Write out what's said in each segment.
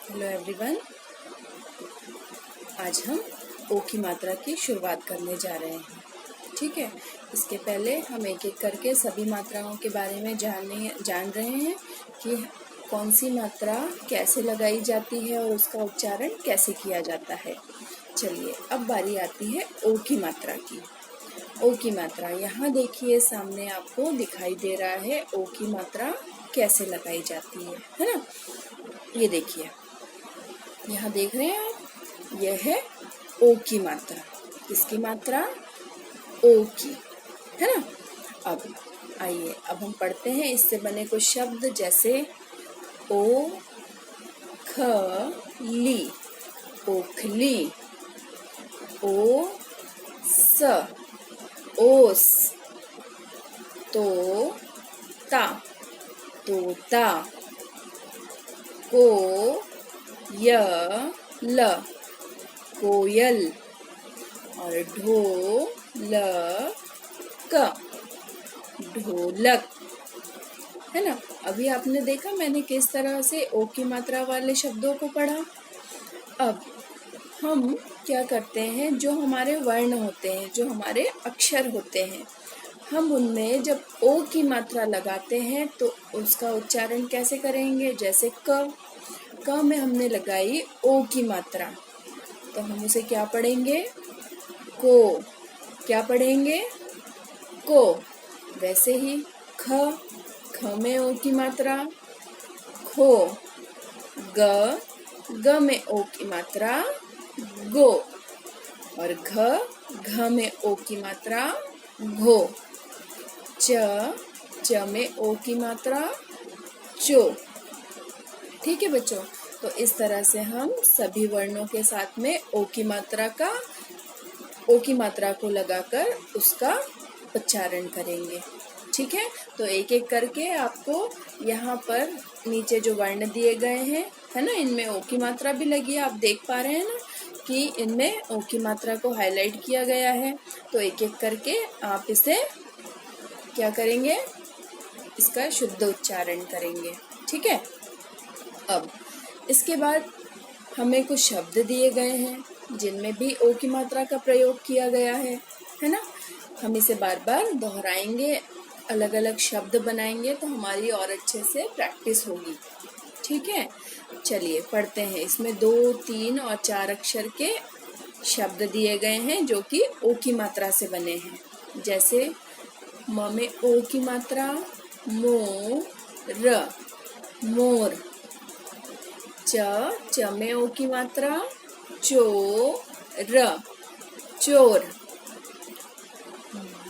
Hello everyone. आज हम ओ की मात्रा की शुरुआत करने जा रहे हैं। ठीक है, इसके पहले हम एक एक करके सभी मात्राओं के बारे में जान रहे हैं कि कौन सी मात्रा कैसे लगाई जाती है और उसका उच्चारण कैसे किया जाता है। चलिए, अब बारी आती है ओ की मात्रा की। ओ की मात्रा यहाँ देखिए, सामने आपको दिखाई दे रहा है ओ की मात्रा कैसे लगाई जाती है ना। ये देखिए, यहाँ देख रहे हैं आप, यह है ओ की मात्रा। किसकी मात्रा? ओ की, है ना। अब आइए, अब हम पढ़ते हैं इससे बने कुछ शब्द, जैसे ओ ख ली, ओखली। ओ स, ओस। तो ता, तोता। को य ल, कोयल। और ढो ल क, ढोलक, है ना। अभी आपने देखा मैंने किस तरह से ओ की मात्रा वाले शब्दों को पढ़ा। अब हम क्या करते हैं, जो हमारे वर्ण होते हैं, जो हमारे अक्षर होते हैं, हम उनमें जब ओ की मात्रा लगाते हैं तो उसका उच्चारण कैसे करेंगे। जैसे क में हमने लगाई ओ की मात्रा, तो हम उसे क्या पढ़ेंगे? को। क्या पढ़ेंगे? को। वैसे ही ख में ओ की मात्रा, खो। ग में ओ की मात्रा, गो। और घ में ओ की मात्रा, घो। च में ओ की मात्रा, चो। ठीक है बच्चों, तो इस तरह से हम सभी वर्णों के साथ में ओ की मात्रा को लगाकर उसका उच्चारण करेंगे। ठीक है, तो एक एक करके आपको यहाँ पर नीचे जो वर्ण दिए गए हैं, है ना, इनमें ओ की मात्रा भी लगी है। आप देख पा रहे हैं ना कि इनमें ओ की मात्रा को हाईलाइट किया गया है। तो एक एक करके आप इसे क्या करेंगे? इसका शुद्ध उच्चारण करेंगे। ठीक है, अब इसके बाद हमें कुछ शब्द दिए गए हैं जिनमें भी ओ की मात्रा का प्रयोग किया गया है ना। हम इसे बार बार दोहराएंगे, अलग अलग शब्द बनाएंगे, तो हमारी और अच्छे से प्रैक्टिस होगी। ठीक है, चलिए पढ़ते हैं। इसमें 2, 3 और 4 अक्षर के शब्द दिए गए हैं जो कि ओ की मात्रा से बने हैं। जैसे म में ओ की मात्रा, मोर, मोर। च में ओ की मात्रा, चोर, चोर।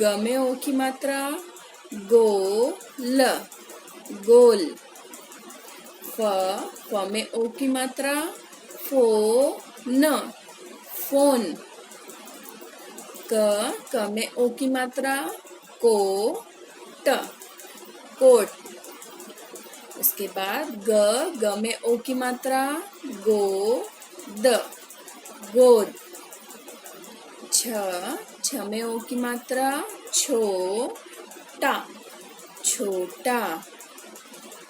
ग में ओ की मात्रा, गोल, गोल। फ में ओ की मात्रा, फोन, फोन। क में ओ की मात्रा, कोट, कोट। उसके बाद ग में ओ की मात्रा, गोद, गोद। छ में ओ की मात्रा, छोटा, छोटा।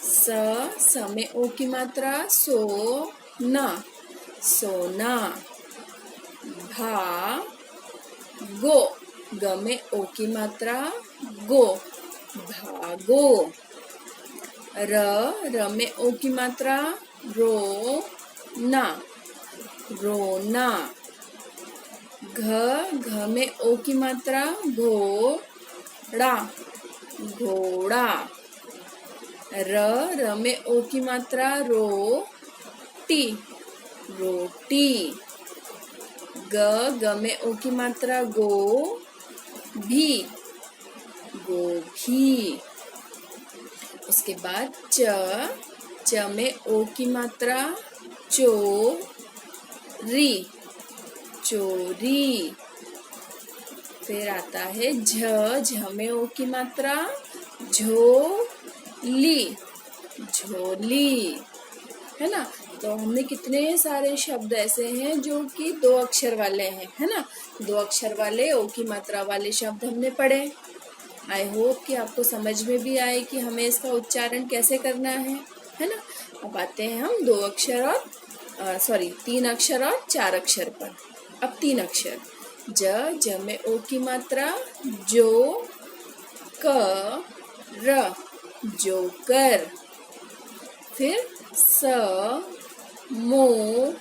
स में ओ की मात्रा, सोना, सोना। गो में ओ की मात्रा, गो, भागो। र में ओ की मात्रा, रोना, रोना। घ में ओ की मात्रा, घोड़ा, घोड़ा। र में ओ की मात्रा, रोटी, रोटी। ग में ओ की मात्रा, गोभी, गोभी। उसके बाद च में ओ की मात्रा, चोरी, चोरी। फिर आता है झ में ओ की मात्रा, झोली, झोली, है ना। तो हमने कितने सारे शब्द ऐसे हैं जो कि 2 अक्षर वाले हैं, है ना। 2 अक्षर वाले ओ की मात्रा वाले शब्द हमने पढ़े। आई होप कि आपको समझ में भी आए कि हमें इसका उच्चारण कैसे करना है ना। अब आते हैं हम 2 अक्षर और सॉरी 3 अक्षर और 4 अक्षर पर। अब 3 अक्षर, ज में ओ की मात्रा, जो, क, र, जोकर। फिर स, मो,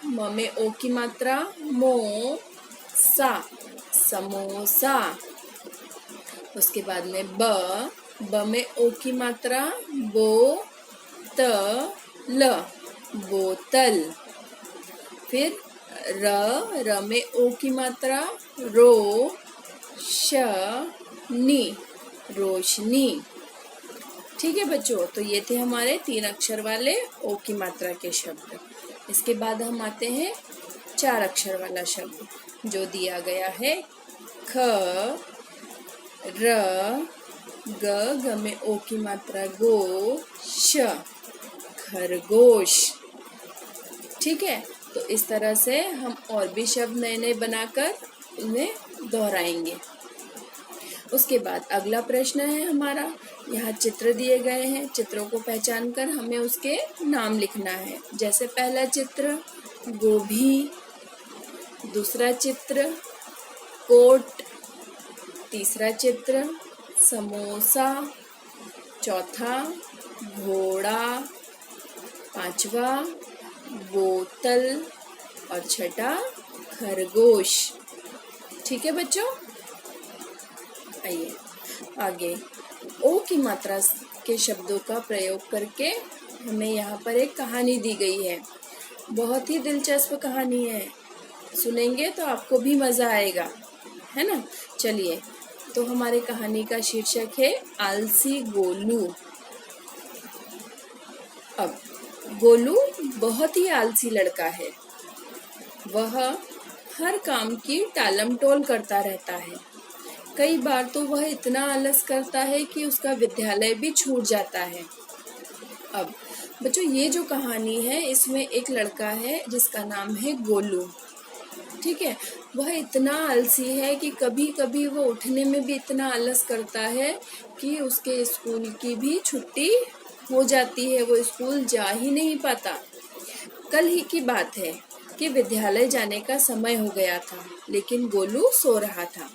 म में ओ की मात्रा, मो, सा, समोसा। उसके बाद में ब में ओ की मात्रा, बो, त, ल, बोतल। फिर र में ओ की मात्रा, रो, श, नी, रोशनी। ठीक है बच्चों, तो ये थे हमारे 3 अक्षर वाले ओ की मात्रा के शब्द। इसके बाद हम आते हैं 4 अक्षर वाला शब्द जो दिया गया है, ख, र, ग में ओ की मात्रा, गो, श, खरगोश। ठीक है, तो इस तरह से हम और भी शब्द नए नए बनाकर उन्हें दोहराएंगे। उसके बाद अगला प्रश्न है हमारा, यहाँ चित्र दिए गए हैं, चित्रों को पहचान कर हमें उसके नाम लिखना है। जैसे पहला चित्र गोभी, दूसरा चित्र कोट, तीसरा चित्र समोसा, चौथा घोड़ा, पांचवा बोतल और छठा खरगोश। ठीक है बच्चों, आइए आगे ओ की मात्रा के शब्दों का प्रयोग करके हमें यहाँ पर एक कहानी दी गई है। बहुत ही दिलचस्प कहानी है, सुनेंगे तो आपको भी मजा आएगा, है ना। चलिए, तो हमारे कहानी का शीर्षक है आलसी गोलू। अब गोलू बहुत ही आलसी लड़का है। वह हर काम की टालमटोल करता रहता है। कई बार तो वह इतना आलस करता है कि उसका विद्यालय भी छूट जाता है। अब बच्चों, ये जो कहानी है इसमें एक लड़का है जिसका नाम है गोलू। ठीक है, वह इतना आलसी है कि कभी कभी वो उठने में भी इतना आलस करता है कि उसके स्कूल की भी छुट्टी हो जाती है, वो स्कूल जा ही नहीं पाता। कल ही की बात है कि विद्यालय जाने का समय हो गया था, लेकिन गोलू सो रहा था।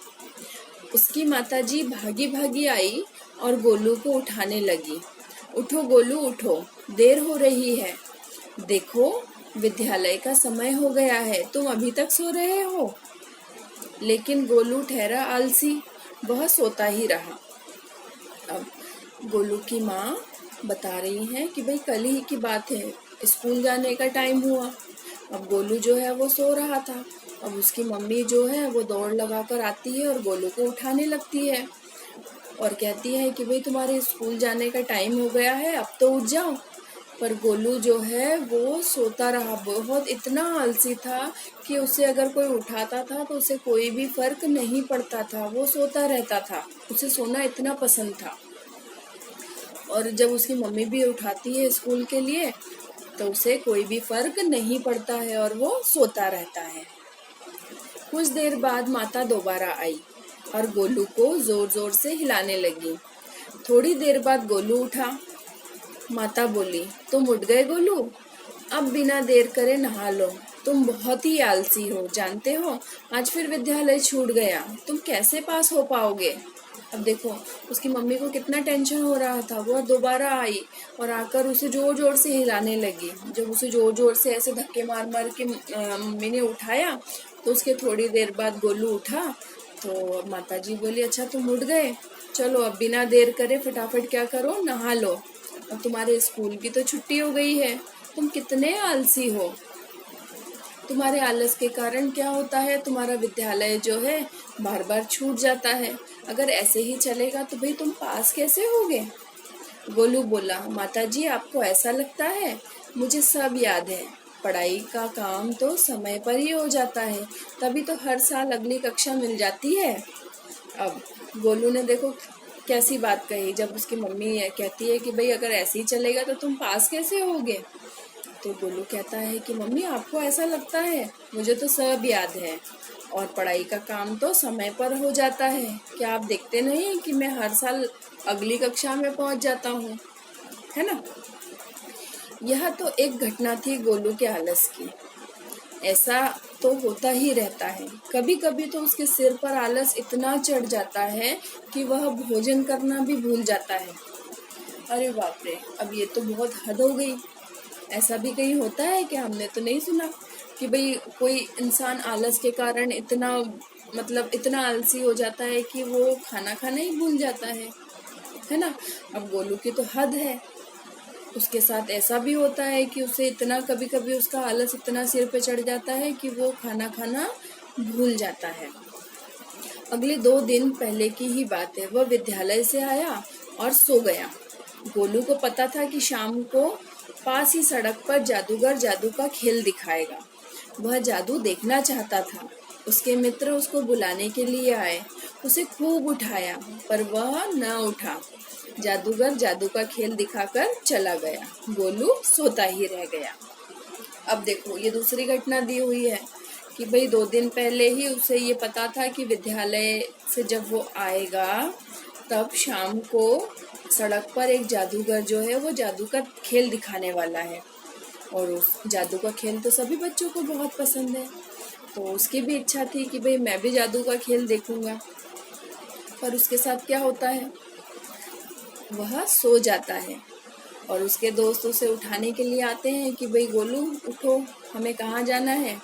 उसकी माताजी भागी भागी आई और गोलू को उठाने लगी। उठो गोलू उठो, देर हो रही है। देखो, विद्यालय का समय हो गया है, तुम अभी तक सो रहे हो। लेकिन गोलू ठहरा आलसी, वह सोता ही रहा। अब गोलू की माँ बता रही है कि भाई कल ही की बात है, स्कूल जाने का टाइम हुआ। अब गोलू जो है वो सो रहा था। अब उसकी मम्मी जो है वो दौड़ लगाकर आती है और गोलू को उठाने लगती है और कहती है कि भाई तुम्हारे स्कूल जाने का टाइम हो गया है, अब तो उठ जाओ। पर गोलू जो है वो सोता रहा। बहुत इतना आलसी था कि उसे अगर कोई उठाता था तो उसे कोई भी फर्क नहीं पड़ता था, वो सोता रहता था। उसे सोना इतना पसंद था। और जब उसकी मम्मी भी उठाती है स्कूल के लिए तो उसे कोई भी फर्क नहीं पड़ता है और वो सोता रहता है। कुछ देर बाद माता दोबारा आई और गोलू को जोर जोर से हिलाने लगी। थोड़ी देर बाद गोलू उठा। माता बोली, तुम उठ गए गोलू, अब बिना देर करे नहा लो। तुम बहुत ही आलसी हो, जानते हो आज फिर विद्यालय छूट गया, तुम कैसे पास हो पाओगे। अब देखो, उसकी मम्मी को कितना टेंशन हो रहा था। वह दोबारा आई और आकर उसे जोर जोर से हिलाने लगी। जब उसे जोर जोर से ऐसे धक्के मार मार के मम्मी ने उठाया तो उसके थोड़ी देर बाद गोलू उठा। तो माताजी बोली, अच्छा तुम उठ गए, चलो अब बिना देर करे फटाफट क्या करो, नहा लो। अब तुम्हारे स्कूल की तो छुट्टी हो गई है। तुम कितने आलसी हो। तुम्हारे आलस के कारण क्या होता है, तुम्हारा विद्यालय जो है बार बार छूट जाता है। अगर ऐसे ही चलेगा तो भाई तुम पास कैसे होगे। गोलू बोला, माताजी आपको ऐसा लगता है, मुझे सब याद है। पढ़ाई का काम तो समय पर ही हो जाता है, तभी तो हर साल अगली कक्षा मिल जाती है। अब गोलू ने देखो कैसी बात कही। जब उसकी मम्मी कहती है कि भाई अगर ऐसे ही चलेगा तो तुम पास कैसे होगे, तो गोलू कहता है कि मम्मी आपको ऐसा लगता है, मुझे तो सब याद है और पढ़ाई का काम तो समय पर हो जाता है। क्या आप देखते नहीं कि मैं हर साल अगली कक्षा में पहुंच जाता हूँ, है ना। यह तो एक घटना थी गोलू के आलस की। ऐसा तो होता ही रहता है, कभी कभी तो उसके सिर पर आलस इतना चढ़ जाता है कि वह भोजन करना भी भूल जाता है। अरे बाप रे, अब ये तो बहुत हद हो गई। ऐसा भी कहीं होता है कि हमने तो नहीं सुना कि भाई कोई इंसान आलस के कारण इतना मतलब इतना आलसी हो जाता है कि वो खाना खाना ही भूल जाता है ना। अब गोलू की तो हद है। उसके साथ ऐसा भी होता है कि उसे इतना कभी कभी उसका आलस इतना सिर पे चढ़ जाता है कि वो खाना खाना भूल जाता है। अगले 2 दिन पहले की ही बात है। वह विद्यालय से आया और सो गया। गोलू को पता था कि शाम को पास ही सड़क पर जादूगर जादू का खेल दिखाएगा। वह जादू देखना चाहता था। उसके मित्र उसको बुलाने के लिए आए। उसे खूब उठाया पर वह न उठा। जादूगर जादू का खेल दिखाकर चला गया। गोलू सोता ही रह गया। अब देखो ये दूसरी घटना दी हुई है कि भाई 2 दिन पहले ही उसे ये पता था कि विद्यालय से जब वो आएगा तब शाम को सड़क पर एक जादूगर जो है वो जादू का खेल दिखाने वाला है। और उस जादू का खेल तो सभी बच्चों को बहुत पसंद है, तो उसकी भी इच्छा थी कि भाई मैं भी जादू का खेल देखूंगा। पर उसके साथ क्या होता है, वह सो जाता है और उसके दोस्त उसे उठाने के लिए आते हैं कि भाई गोलू उठो, हमें कहाँ जाना है,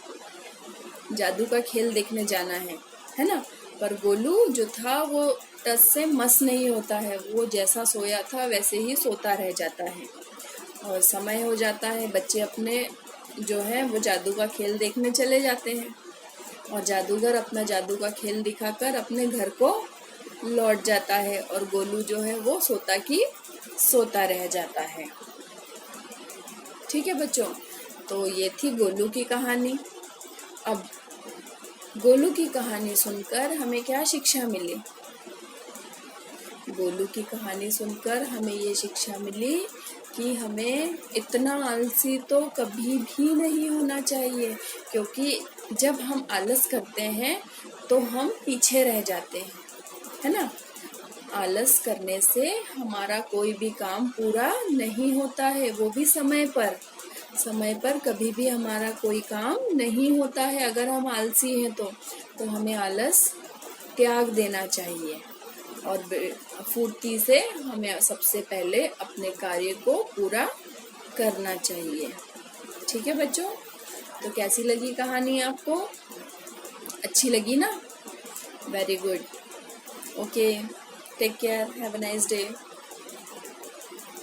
जादू का खेल देखने जाना है ना। पर गोलू जो था वो टस से मस नहीं होता है। वो जैसा सोया था वैसे ही सोता रह जाता है और समय हो जाता है। बच्चे अपने जो है वो जादू का खेल देखने चले जाते हैं और जादूगर अपना जादू का खेल दिखाकर अपने घर को लौट जाता है और गोलू जो है वो सोता रह जाता है। ठीक है बच्चों, तो ये थी गोलू की कहानी। अब गोलू की कहानी सुनकर हमें क्या शिक्षा मिली? गोलू की कहानी सुनकर हमें ये शिक्षा मिली कि हमें इतना आलसी तो कभी भी नहीं होना चाहिए, क्योंकि जब हम आलस करते हैं तो हम पीछे रह जाते हैं, है ना। आलस करने से हमारा कोई भी काम पूरा नहीं होता है, वो भी समय पर कभी भी हमारा कोई काम नहीं होता है। अगर हम आलसी हैं तो हमें आलस त्याग देना चाहिए और फुर्ती से हमें सबसे पहले अपने कार्य को पूरा करना चाहिए। ठीक है बच्चों, तो कैसी लगी कहानी आपको? अच्छी लगी ना? Very good. Okay, take care, have a nice day.